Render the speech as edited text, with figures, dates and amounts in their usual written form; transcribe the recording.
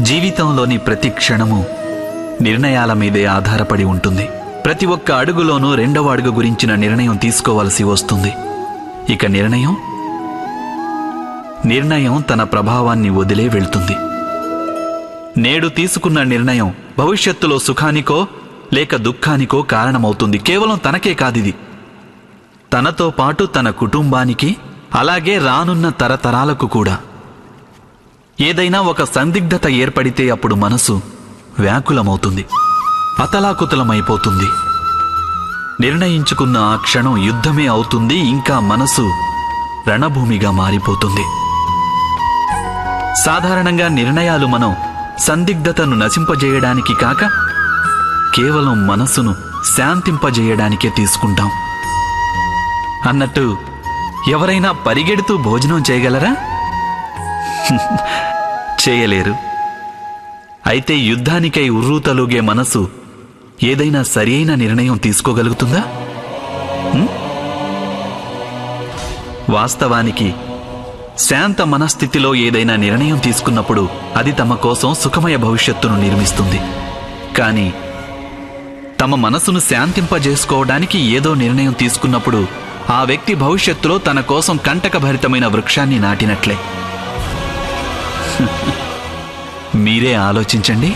జీవితంలోని ప్రతి క్షణము నిర్ణయాల మీదే ఆధారపడి ఉంటుంది. ప్రతి ఒక్క అడుగులోనూ రెండవ అడుగు గురించిన నిర్ణయం తీసుకోవలసి వస్తుంది. ఇక నిర్ణయం తన ప్రభావాన్ని వదిలే వెళ్తుంది. నేడు తీసుకున్న నిర్ణయం భవిష్యత్తులో సుఖానికో లేక దుఃఖానికో కారణమవుతుంది. కేవలం తనకే కాదిది, తనతో పాటు తన కుటుంబానికి, అలాగే రానున్న తరతరాలకు కూడా. ఏదైనా ఒక సందిగ్ధత ఏర్పడితే అప్పుడు మనసు వ్యాకులమవుతుంది, అతలాకుతలమైపోతుంది. నిర్ణయించుకున్న ఆ క్షణం యుద్ధమే అవుతుంది. ఇంకా మనసు రణభూమిగా మారిపోతుంది. సాధారణంగా నిర్ణయాలు మనం సందిగ్ధతను నశింపజేయడానికి కాక కేవలం మనసును శాంతింపజేయడానికే తీసుకుంటాం. అన్నట్టు ఎవరైనా పరిగెడుతూ భోజనం చేయగలరా? చేయలేరు. అయితే యుద్ధానికై ఉర్రూతలూగే మనసు ఏదైనా సరియైన నిర్ణయం తీసుకోగలుగుతుందా? వాస్తవానికి శాంత మనస్థితిలో ఏదైనా నిర్ణయం తీసుకున్నప్పుడు అది తమ కోసం సుఖమయ భవిష్యత్తును నిర్మిస్తుంది. కానీ తమ మనసును శాంతింపజేసుకోవడానికి ఏదో నిర్ణయం తీసుకున్నప్పుడు ఆ వ్యక్తి భవిష్యత్తులో తన కోసం కంటకభరితమైన వృక్షాన్ని నాటినట్లే. మీరే ఆలోచించండి.